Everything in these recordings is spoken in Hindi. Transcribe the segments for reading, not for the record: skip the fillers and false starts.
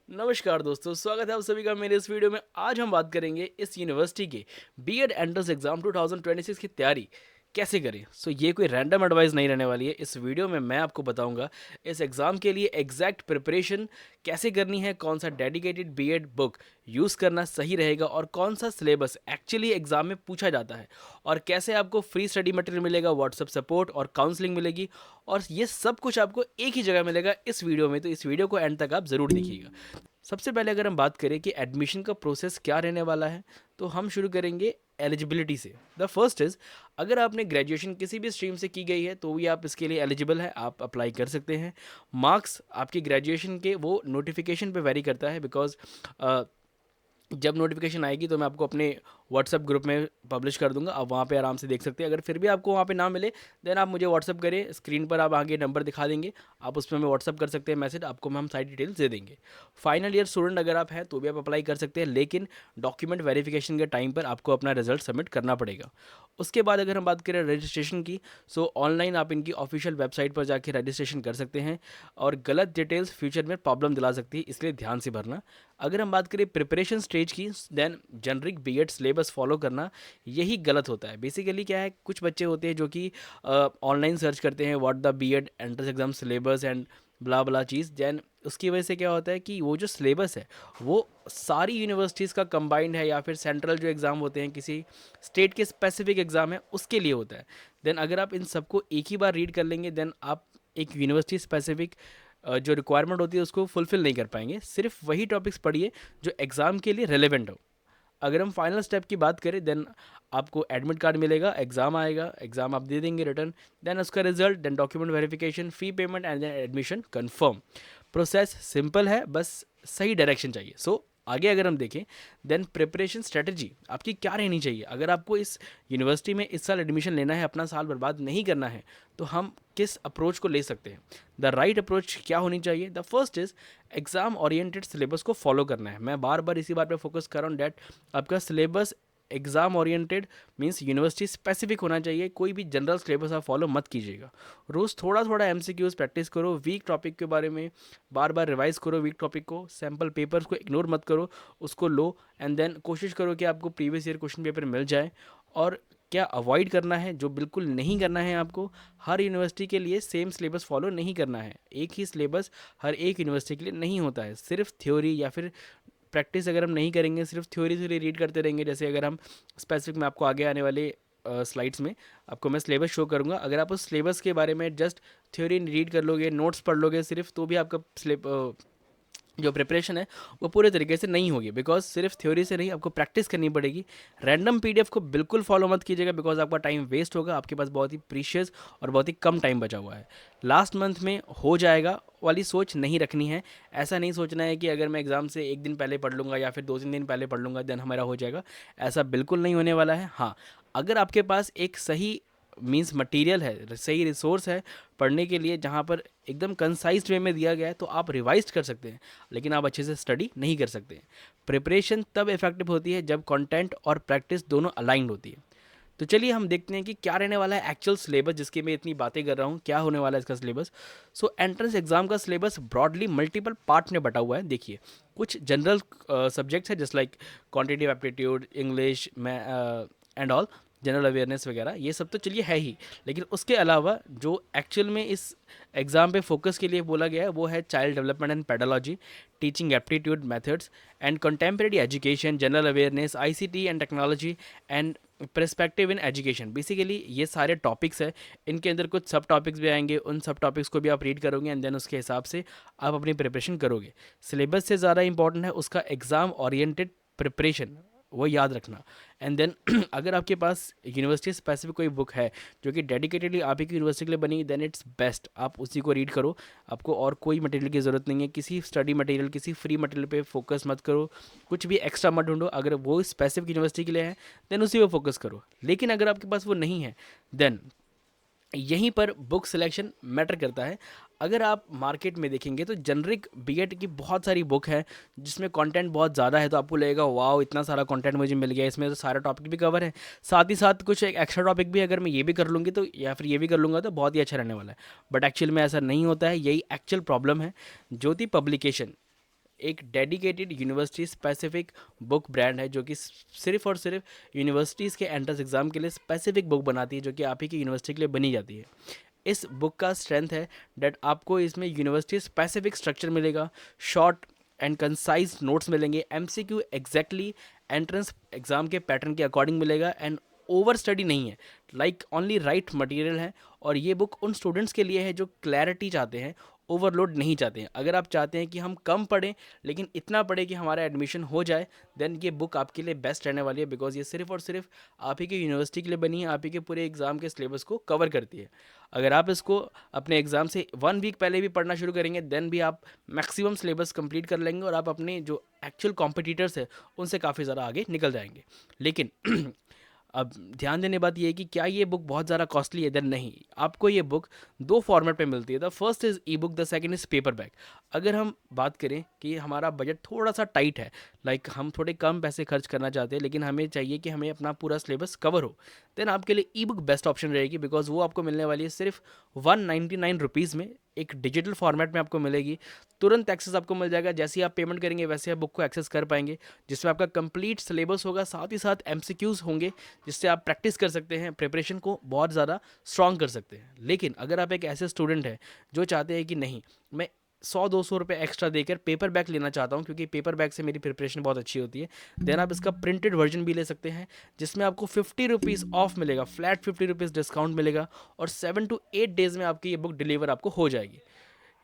नमस्कार दोस्तों, स्वागत है आप सभी का मेरे इस वीडियो में। आज हम बात करेंगे इस यूनिवर्सिटी के बीएड एंट्रेंस एग्जाम 2026 की तैयारी कैसे करें। ये कोई रैंडम एडवाइस नहीं रहने वाली है। इस वीडियो में मैं आपको बताऊंगा इस एग्ज़ाम के लिए एग्जैक्ट प्रिपरेशन कैसे करनी है, कौन सा डेडिकेटेड बीएड बुक यूज़ करना सही रहेगा और कौन सा सिलेबस एक्चुअली एग्ज़ाम में पूछा जाता है, और कैसे आपको फ्री स्टडी मटेरियल मिलेगा, व्हाट्सएप सपोर्ट और काउंसलिंग मिलेगी, और ये सब कुछ आपको एक ही जगह मिलेगा इस वीडियो में। तो इस वीडियो को एंड तक आप ज़रूर देखिएगा। सबसे पहले अगर हम बात करें कि एडमिशन का प्रोसेस क्या रहने वाला है, तो हम शुरू करेंगे एलिजिबिलिटी से। द फर्स्ट इज़, अगर आपने ग्रेजुएशन किसी भी स्ट्रीम से की गई है तो भी आप इसके लिए एलिजिबल है, आप अप्लाई कर सकते हैं। मार्क्स आपकी ग्रेजुएशन के वो नोटिफिकेशन पे वेरी करता है, बिकॉज जब नोटिफिकेशन आएगी तो मैं आपको अपने व्हाट्सएप ग्रुप में पब्लिश कर दूंगा, आप वहाँ पे आराम से देख सकते हैं। अगर फिर भी आपको वहाँ पे ना मिले, देन आप मुझे व्हाट्सअप करें, स्क्रीन पर आप आगे नंबर दिखा देंगे, आप उस पर हमें व्हाट्सअप कर सकते हैं मैसेज, आपको हम सारी डिटेल्स दे देंगे। फाइनल ईयर स्टूडेंट अगर आप हैं तो भी आप अप्लाई कर सकते हैं, लेकिन डॉक्यूमेंट वेरिफिकेशन के टाइम पर आपको अपना रिजल्ट सबमिट करना पड़ेगा। उसके बाद अगर हम बात करें रजिस्ट्रेशन की, ऑनलाइन आप इनकी ऑफिशियल वेबसाइट पर जाके रजिस्ट्रेशन कर सकते हैं, और गलत डिटेल्स फ्यूचर में प्रॉब्लम दिला सकती है, इसलिए ध्यान से भरना। अगर हम बात करें प्रिपरेशन स्टेज की, then generic B Ed syllabus follow करना यही गलत होता है। बेसिकली क्या है, कुछ बच्चे होते हैं जो कि ऑनलाइन सर्च करते हैं what the B Ed entrance exam syllabus and blah blah चीज़, देन उसकी वजह से क्या होता है कि वो जो सिलेबस है वो सारी यूनिवर्सिटीज़ का कंबाइंड है, या फिर सेंट्रल जो एग्ज़ाम होते हैं किसी स्टेट के स्पेसिफिक एग्ज़ाम है उसके लिए होता है। देन अगर आप इन सबको एक ही बार रीड कर लेंगे, देन आप एक यूनिवर्सिटी स्पेसिफिक जो रिक्वायरमेंट होती है उसको फुलफ़िल नहीं कर पाएंगे। सिर्फ वही टॉपिक्स पढ़िए जो एग्ज़ाम के लिए रेलेवेंट हो। अगर हम फाइनल स्टेप की बात करें, देन आपको एडमिट कार्ड मिलेगा, एग्ज़ाम आएगा, एग्ज़ाम आप दे देंगे रिटर्न, देन उसका result, then document verification, fee payment and then admission confirm. Process simple है, बस सही डायरेक्शन चाहिए। आगे अगर हम देखें, देन प्रिपरेशन स्ट्रेटजी आपकी क्या रहनी चाहिए। अगर आपको इस यूनिवर्सिटी में इस साल एडमिशन लेना है, अपना साल बर्बाद नहीं करना है, तो हम किस अप्रोच को ले सकते हैं। द राइट अप्रोच क्या होनी चाहिए। The first is exam oriented syllabus को फॉलो करना है। मैं बार बार इसी बात पे फोकस कर रहा हूँ, डैट आपका syllabus exam oriented means university specific होना चाहिए। कोई भी जनरल सिलेबस आप फॉलो मत कीजिएगा। रोज़ थोड़ा थोड़ा एमसीक्यूज प्रैक्टिस करो, वीक टॉपिक के बारे में बार बार रिवाइज करो, वीक टॉपिक को, सैम्पल पेपर्स को इग्नोर मत करो, उसको लो, एंड देन कोशिश करो कि आपको प्रीवियस ईयर क्वेश्चन पेपर मिल जाए। और क्या अवॉइड करना है, जो बिल्कुल नहीं करना है आपको, हर यूनिवर्सिटी के लिए सेम सिलेबस फॉलो नहीं करना है। एक ही सिलेबस हर एक यूनिवर्सिटी के लिए नहीं होता है। सिर्फ थ्योरी या फिर प्रैक्टिस अगर हम नहीं करेंगे, सिर्फ थ्योरी से रीड करते रहेंगे, जैसे अगर हम स्पेसिफिक, मैं आपको आगे आने वाले स्लाइड्स में आपको मैं सिलेबस शो करूंगा, अगर आप उस सिलेबस के बारे में जस्ट थ्योरी रीड कर लोगे, नोट्स पढ़ लोगे सिर्फ, तो भी आपका जो प्रिपरेशन है वो पूरे तरीके से नहीं होगी, बिकॉज सिर्फ थ्योरी से नहीं, आपको प्रैक्टिस करनी पड़ेगी। रैंडम पीडीएफ को बिल्कुल फॉलो मत कीजिएगा, बिकॉज आपका टाइम वेस्ट होगा, आपके पास बहुत ही प्रीशियस और बहुत ही कम टाइम बचा हुआ है। लास्ट मंथ में हो जाएगा वाली सोच नहीं रखनी है। ऐसा नहीं सोचना है कि अगर मैं एग्ज़ाम से एक दिन पहले पढ़ लूँगा या फिर 2-3 दिन पहले पढ़ लूँगा देन हमारा हो जाएगा। ऐसा बिल्कुल नहीं होने वाला है। हाँ, अगर आपके पास एक सही मीन्स मटेरियल है, सही रिसोर्स है पढ़ने के लिए, जहाँ पर एकदम कंसाइज्ड वे में दिया गया है, तो आप रिवाइज कर सकते हैं, लेकिन आप अच्छे से स्टडी नहीं कर सकते हैं। प्रिपरेशन तब इफेक्टिव होती है जब कंटेंट और प्रैक्टिस दोनों अलाइंड होती है। तो चलिए हम देखते हैं कि क्या रहने वाला है एक्चुअल सिलेबस, जिसकी मैं इतनी बातें कर रहा हूँ, क्या होने वाला है इसका सिलेबस। एंट्रेंस एग्जाम का सिलेबस ब्रॉडली मल्टीपल पार्ट में बटा हुआ है। देखिए, कुछ जनरल सब्जेक्ट्स है, just like quantitative aptitude, English में एंड ऑल, जनरल अवेयरनेस वगैरह, ये सब तो चलिए है ही, लेकिन उसके अलावा जो एक्चुअल में इस एग्ज़ाम पे फोकस के लिए बोला गया है वो है child development and pedology, teaching aptitude methods and contemporary education, general awareness, ICT and technology and perspective in education. Basically ये सारे टॉपिक्स है, इनके अंदर कुछ सब टॉपिक्स भी आएंगे, उन सब टॉपिक्स को भी आप रीड करोगे एंड देन उसके हिसाब से आप अपनी प्रिपरेशन करोगे। सिलेबस से ज़्यादा इंपॉर्टेंट है उसका एग्ज़ाम ओरिएंटेड प्रिपरेशन, वो याद रखना। एंड देन अगर आपके पास यूनिवर्सिटी स्पेसिफिक कोई बुक है जो कि डेडिकेटेडली आप ही की यूनिवर्सिटी के लिए बनी, देन इट्स बेस्ट, आप उसी को रीड करो। आपको और कोई मटेरियल की ज़रूरत नहीं है, किसी स्टडी मटेरियल, किसी फ्री मटेरियल पे फोकस मत करो, कुछ भी एक्स्ट्रा मत ढूंढो। अगर वो स्पेसिफिक यूनिवर्सिटी के लिए है देन उसी पे फोकस करो, लेकिन अगर आपके पास वो नहीं है, देन यहीं पर बुक सिलेक्शन मैटर करता है। अगर आप मार्केट में देखेंगे तो जनरिक बीएड की बहुत सारी बुक है जिसमें कंटेंट बहुत ज़्यादा है, तो आपको लगेगा वाओ इतना सारा कंटेंट मुझे मिल गया, इसमें तो सारा टॉपिक भी कवर है, साथ ही साथ कुछ एक एक्स्ट्रा टॉपिक भी, अगर मैं ये भी कर लूँगी तो, या फिर ये भी कर लूँगा तो बहुत ही अच्छा रहने वाला है। बट एक्चुअल में ऐसा नहीं होता है, यही एक्चुअल प्रॉब्लम है। ज्योति पब्लिकेशन एक dedicated university specific book brand है जो कि सिर्फ और सिर्फ यूनिवर्सिटीज़ के एंट्रेंस एग्ज़ाम के लिए स्पेसिफिक बुक बनाती है, जो कि आप ही की यूनिवर्सिटी के लिए बनी जाती है। इस बुक का स्ट्रेंथ है डेट आपको इसमें यूनिवर्सिटी स्पेसिफिक स्ट्रक्चर मिलेगा, शॉर्ट एंड कंसाइज नोट्स मिलेंगे, एमसीक्यू एग्जैक्टली एंट्रेंस एग्जाम के पैटर्न के अकॉर्डिंग मिलेगा, एंड ओवर स्टडी नहीं है, लाइक ओनली राइट मटेरियल है। और ये बुक उन स्टूडेंट्स के लिए है जो क्लैरिटी चाहते हैं, ओवरलोड नहीं चाहते हैं। अगर आप चाहते हैं कि हम कम पढ़ें लेकिन इतना पढ़ें कि हमारा एडमिशन हो जाए, देन ये बुक आपके लिए बेस्ट रहने वाली है, बिकॉज ये सिर्फ और सिर्फ आप ही की यूनिवर्सिटी के लिए बनी है, आप ही के पूरे एग्जाम के सिलेबस को कवर करती है। अगर आप इसको अपने एग्ज़ाम से 1 वीक पहले भी पढ़ना शुरू करेंगे, देन भी आप मैक्सिमम सिलेबस कंप्लीट कर लेंगे और आप अपने जो एक्चुअल कॉम्पिटिटर्स है उनसे काफ़ी ज़्यादा आगे निकल जाएंगे। लेकिन अब ध्यान देने बात ये है कि क्या ये बुक बहुत ज़्यादा कॉस्टली है? देन नहीं, आपको ये बुक 2 फॉर्मेट पे मिलती है। The first is E book, the second is paper back. अगर हम बात करें कि हमारा बजट थोड़ा सा टाइट है, लाइक हम थोड़े कम पैसे खर्च करना चाहते हैं लेकिन हमें चाहिए कि हमें अपना पूरा सिलेबस कवर हो, देन आपके लिए ई बुक बेस्ट ऑप्शन रहेगी, बिकॉज वो आपको मिलने वाली है सिर्फ 199 रुपीज़ में, एक डिजिटल फॉर्मेट में आपको मिलेगी। तुरंत एक्सेस आपको मिल जाएगा, जैसे ही आप पेमेंट करेंगे वैसे आप बुक को एक्सेस कर पाएंगे, जिसमें आपका कंप्लीट सिलेबस होगा, साथ ही साथ एमसीक्यूज़ होंगे, जिससे आप प्रैक्टिस कर सकते हैं, प्रिपरेशन को बहुत ज़्यादा स्ट्रॉन्ग कर सकते हैं। लेकिन अगर आप एक ऐसे स्टूडेंट हैं जो चाहते हैं कि नहीं, मैं 100-200 रुपये एक्स्ट्रा देकर पेपर बैक लेना चाहता हूँ क्योंकि पेपर बैक से मेरी प्रिपरेशन बहुत अच्छी होती है, देन आप इसका प्रिंटेड वर्जन भी ले सकते हैं, जिसमें आपको 50 रुपीज़ ऑफ मिलेगा, फ्लैट 50 रुपीज़ डिस्काउंट मिलेगा, और 7 to 8 डेज़ में आपकी ये बुक डिलीवर आपको हो जाएगी।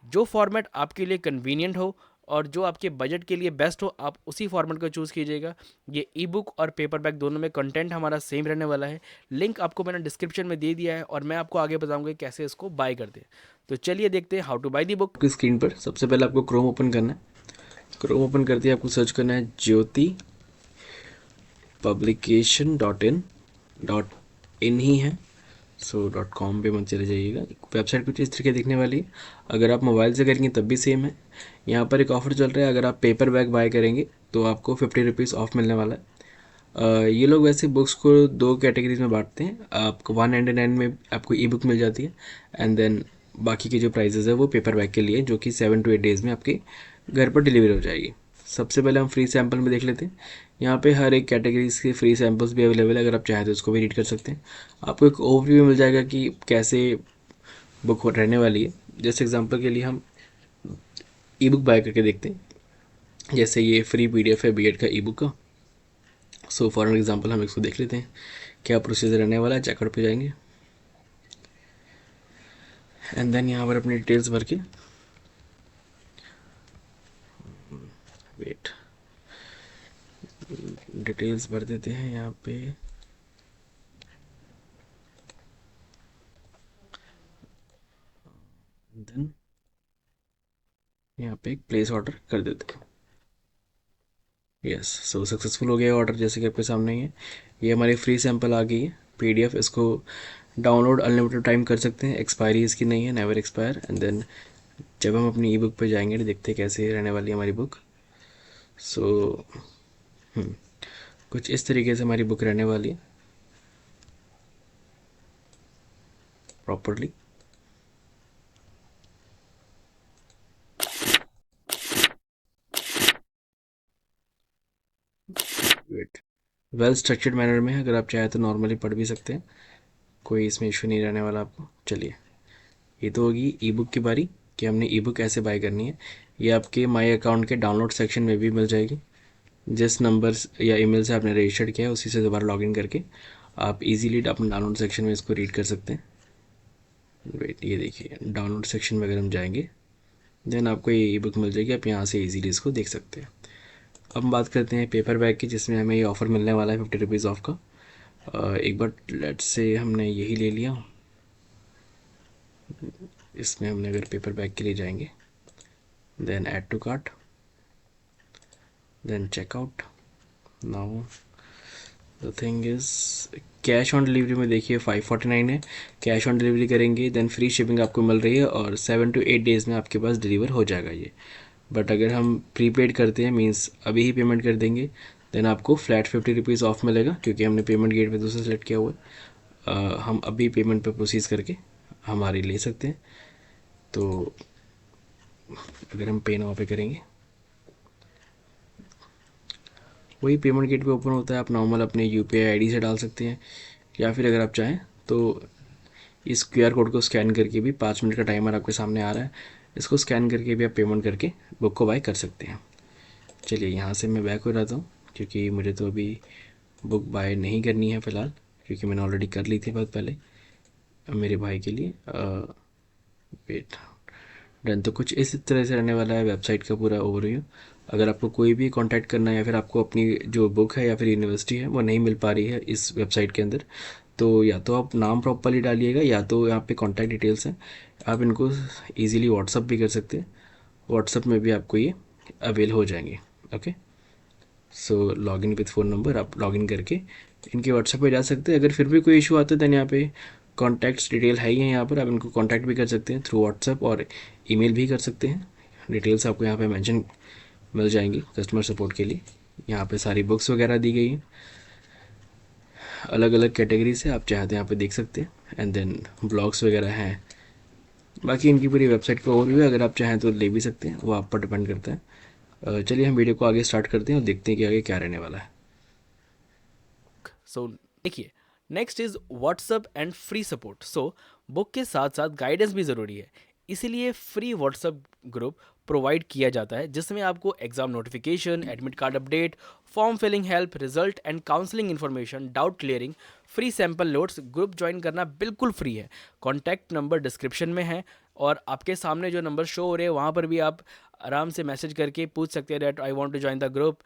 जो फॉर्मेट आपके लिए कन्वीनियंट हो और जो आपके बजट के लिए बेस्ट हो, आप उसी फॉर्मेट को चूज़ कीजिएगा। ये ई बुक और पेपर बैक दोनों में कंटेंट हमारा सेम रहने वाला है। लिंक आपको मैंने डिस्क्रिप्शन में दे दिया है और मैं आपको आगे बताऊंगा कि कैसे इसको बाय करते हैं। तो चलिए देखते हैं how to buy the book. आपकी स्क्रीन पर सबसे पहले आपको क्रोम ओपन करना है। क्रोम ओपन करते ही आपको सर्च करना है ज्योति पब्लिकेशन .in ही है, सो .com पे मत चले जाइएगा। वेबसाइट कुछ इस तरीके दिखने वाली है। अगर आप मोबाइल से करेंगे तब भी सेम है। यहाँ पर एक ऑफ़र चल रहा है, अगर आप पेपर बैग बाय करेंगे तो आपको 50 रुपीज़ ऑफ मिलने वाला है। ये लोग वैसे बुक्स को 2 कैटेगरीज में बांटते हैं। आपको 199 में आपको ई बुक मिल जाती है, एंड देन बाकी के जो प्राइजेज़ है वो पेपर बैग के लिए, जो कि 7 to 8 डेज़ में आपके घर पर डिलीवर हो जाएगी। सबसे पहले हम फ्री सैम्पल में देख लेते हैं। यहाँ पे हर एक कैटेगरीज के फ्री सैम्पल्स भी अवेलेबल है, अगर आप चाहें तो उसको भी रीड कर सकते हैं। आपको एक ओवरव्यू मिल जाएगा कि कैसे बुक रहने वाली है। जैसे एग्जांपल के लिए हम ई बुक बाय करके देखते हैं। जैसे ये फ्री पीडीएफ है बीएड का ई बुक का। सो फॉर एन एग्जांपल हम इसको देख लेते हैं क्या प्रोसीजर रहने वाला है। चेकआउट पे जाएंगे एंड देन यहाँ पर अपनी डिटेल्स भर के वेट डिटेल्स भर देते हैं यहाँ पे। देन यहाँ पे एक प्लेस ऑर्डर कर देते हैं। यस, सो सक्सेसफुल हो गया ऑर्डर, जैसे कि आपके सामने ही है। ये हमारी फ्री सैंपल आ गई है पीडीएफ। इसको डाउनलोड अनलिमिटेड टाइम कर सकते हैं, एक्सपायरी इसकी नहीं है, नेवर एक्सपायर। एंड देन जब हम अपनी ई बुक पर जाएंगे तो देखते हैं कैसे रहने वाली है हमारी बुक। सो कुछ इस तरीके से हमारी बुक रहने वाली है properly. Wait well structured manner में है, अगर आप चाहें तो नॉर्मली पढ़ भी सकते हैं, कोई इसमें इशू नहीं रहने वाला आपको। चलिए, ये तो होगी ई बुक की बारी कि हमने ई बुक कैसे बाय करनी है। ये आपके माई अकाउंट के डाउनलोड सेक्शन में भी मिल जाएगी। जिस नंबर या ईमेल से आपने रजिस्टर्ड किया है उसी से दोबारा लॉगिन करके आप इजीली अपने डाउनलोड सेक्शन में इसको रीड कर सकते हैं। वेट, ये देखिए डाउनलोड सेक्शन में अगर हम जाएंगे देन आपको ये ई बुक मिल जाएगी, आप यहाँ से इजीली इसको देख सकते हैं। अब हम बात करते हैं पेपर बैग की, जिसमें हमें ये ऑफ़र मिलने वाला है 50 रुपीज़ ऑफ का। एक बार लेट्स से हमने यही ले लिया। इसमें हमने अगर पेपर बैग के लिए जाएंगे then add to cart, then checkout. Now the thing is cash on delivery में देखिए 549 है। कैश ऑन डिलीवरी करेंगे देन फ्री शिपिंग आपको मिल रही है और 7 to 8 डेज़ में आपके पास डिलीवर हो जाएगा ये। बट अगर हम प्रीपेड करते हैं, मीन्स अभी ही पेमेंट कर देंगे, देन आपको फ्लैट 50 रुपीज़ ऑफ मिलेगा, क्योंकि हमने पेमेंट गेट पे दूसरा सेलेक्ट किया हुआ है। हम अभी पेमेंट पे प्रोसीड करके हमारी ले सकते हैं। तो अगर हम पे नाउ पे करेंगे वही पेमेंट गेटवे ओपन होता है, आप नॉर्मल अपने यूपीआई आईडी से डाल सकते हैं, या फिर अगर आप चाहें तो इस क्यूआर कोड को स्कैन करके भी 5 मिनट का टाइमर आपके सामने आ रहा है, इसको स्कैन करके भी आप पेमेंट करके बुक को बाय कर सकते हैं। चलिए यहाँ से मैं बैक हो जाता हूँ, क्योंकि मुझे तो अभी बुक बाय नहीं करनी है फ़िलहाल, क्योंकि मैंने ऑलरेडी कर ली थी बहुत पहले मेरे भाई के लिए। Wait, done. तो कुछ इस तरह से रहने वाला है वेबसाइट का पूरा ओवरव्यू। अगर आपको कोई भी कांटेक्ट करना है, या फिर आपको अपनी जो बुक है या फिर यूनिवर्सिटी है वो नहीं मिल पा रही है इस वेबसाइट के अंदर, तो या तो आप नाम प्रॉपरली डालिएगा, या तो यहाँ पे कांटेक्ट डिटेल्स हैं, आप इनको इजीली व्हाट्सअप भी कर सकते हैं, व्हाट्सअप में भी आपको ये अवेल हो जाएंगे। Okay, so log in with phone number, आप लॉग इन करके इनके व्हाट्सएप पे जा सकते हैं। अगर फिर भी कोई इशू आता है तो यहाँ पे कॉन्टैक्ट्स डिटेल है ही है, यहाँ पर आप इनको कॉन्टैक्ट भी कर सकते हैं थ्रू व्हाट्सएप, और ईमेल भी कर सकते हैं। डिटेल्स आपको यहाँ पे मेंशन मिल जाएंगी कस्टमर सपोर्ट के लिए। यहाँ पे सारी बुक्स वगैरह दी गई हैं अलग अलग कैटेगरी से, आप चाहते हैं यहाँ पे देख सकते हैं। एंड देन ब्लॉग्स वगैरह हैं, बाकी इनकी पूरी वेबसाइट का ओवरव्यू है, अगर आप चाहें तो ले भी सकते हैं, वो आप पर डिपेंड करता है। चलिए हम वीडियो को आगे स्टार्ट करते हैं और देखते हैं कि आगे क्या रहने वाला है। सो देखिए, next is WhatsApp and free support. So book के साथ साथ गाइडेंस भी ज़रूरी है, इसीलिए फ्री व्हाट्सअप ग्रुप प्रोवाइड किया जाता है, जिसमें आपको exam notification, admit card update, form filling help, result and counselling information, doubt clearing, free sample notes. Group join करना बिल्कुल फ्री है, कॉन्टैक्ट नंबर डिस्क्रिप्शन में है, और आपके सामने जो नंबर शो हो रहे हैं वहाँ पर भी आप आराम से मैसेज करके पूछ सकते हैं that I want to join the group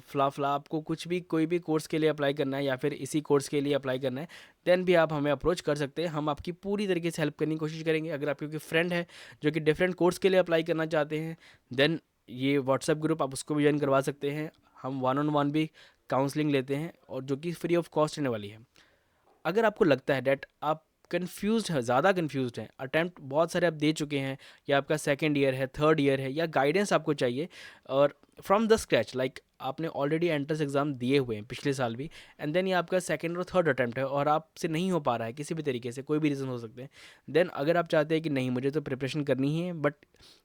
फ्ला आपको कुछ भी कोई भी कोर्स के लिए अप्लाई करना है या फिर इसी कोर्स के लिए अप्लाई करना है, देन भी आप हमें अप्रोच कर सकते हैं। हम आपकी पूरी तरीके से हेल्प करने की कोशिश करेंगे। अगर आपके कोई फ्रेंड है जो कि डिफरेंट कोर्स के लिए अप्लाई करना चाहते हैं, देन ये व्हाट्सएप ग्रुप आप उसको भी ज्वाइन करवा सकते हैं। हम 1-on-1 भी काउंसलिंग लेते हैं, और जो कि फ्री ऑफ कॉस्ट रहने वाली है। अगर आपको लगता है डैट आप कन्फ्यूज़ है, ज़्यादा कन्फ्यूज़ हैं, अटैम्प्ट बहुत सारे आप दे चुके हैं, या आपका सेकंड ईयर है, थर्ड ईयर है, या गाइडेंस आपको चाहिए, और फ्रॉम द स्क्रैच, लाइक आपने ऑलरेडी एंट्रेंस एग्ज़ाम दिए हुए हैं पिछले साल भी, एंड देन ये आपका सेकंड और थर्ड अटैम्प्ट है और आपसे नहीं हो पा रहा है किसी भी तरीके से, कोई भी रीज़न हो सकते हैं, देन अगर आप चाहते हैं कि नहीं मुझे तो प्रिपरेशन करनी ही है, बट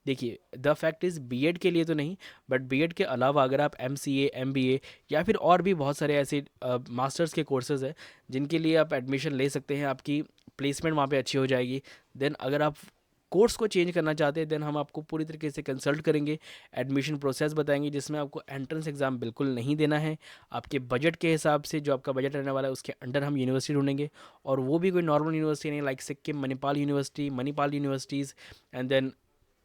देखिए द फैक्ट इज़ बीएड के लिए तो नहीं, बट बीएड के अलावा अगर आप एमसीए, एमबीए, या फिर और भी बहुत सारे ऐसे मास्टर्स के कोर्सेज़ हैं जिनके लिए आप एडमिशन ले सकते हैं, आपकी प्लेसमेंट वहाँ पे अच्छी हो जाएगी। देन अगर आप कोर्स को चेंज करना चाहते हैं, देन हम आपको पूरी तरीके से कंसल्ट करेंगे, एडमिशन प्रोसेस बताएंगे, जिसमें आपको एंट्रेंस एग्ज़ाम बिल्कुल नहीं देना है। आपके बजट के हिसाब से, जो आपका बजट रहने वाला है उसके अंडर हम यूनिवर्सिटी ढूंढेंगे, और वो भी कोई नॉर्मल यूनिवर्सिटी नहीं, like Sikkim Manipal university, Manipal universities, and then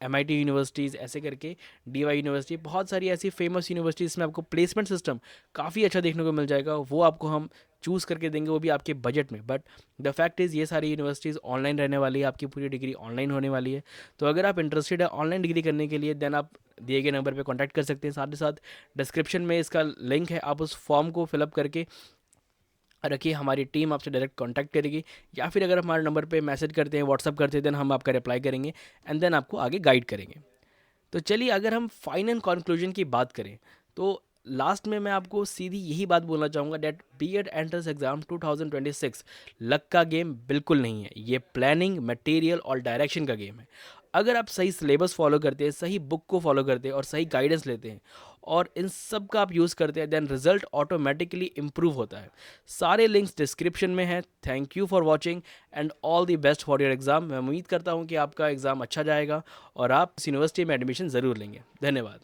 MIT universities, ऐसे करके डीवाई यूनिवर्सिटी, बहुत सारी ऐसी फेमस यूनिवर्सिटीज़ जिसमें आपको प्लेसमेंट सिस्टम काफ़ी अच्छा देखने को मिल जाएगा, वो आपको हम चूज़ करके देंगे, वो भी आपके बजट में। बट द फैक्ट इज़ ये सारी यूनिवर्सिटीज़ ऑनलाइन रहने वाली है, आपकी पूरी डिग्री ऑनलाइन होने वाली है। तो अगर आप इंटरेस्टेड है ऑनलाइन डिग्री करने के लिए, देन आप दिए गए नंबर पे कांटेक्ट कर सकते हैं। साथ ही साथ डिस्क्रिप्शन में इसका लिंक है, आप उस फॉर्म को फिलअप करके रखिए, हमारी टीम आपसे डायरेक्ट कांटेक्ट करेगी, या फिर अगर हमारे नंबर पे मैसेज करते हैं, व्हाट्सअप करते हैं, देन हम आपका रिप्लाई करेंगे, एंड देन आपको आगे गाइड करेंगे। तो चलिए, अगर हम फाइनल कंक्लूजन की बात करें, तो लास्ट में मैं आपको सीधी यही बात बोलना चाहूँगा that B Ed entrance exam 2026 luck का गेम बिल्कुल नहीं है, ये प्लानिंग, मटेरियल और डायरेक्शन का गेम है। अगर आप सही सिलेबस फॉलो करते हैं, सही बुक को फॉलो करते हैं और सही गाइडेंस लेते हैं, और इन सब का आप यूज़ करते हैं, देन रिजल्ट ऑटोमेटिकली इम्प्रूव होता है। सारे लिंक्स डिस्क्रिप्शन में हैं। Thank you for watching and all the best for your exam. मैं उम्मीद करता हूँ कि आपका एग्ज़ाम अच्छा जाएगा और आप इस यूनिवर्सिटी में एडमिशन ज़रूर लेंगे। धन्यवाद।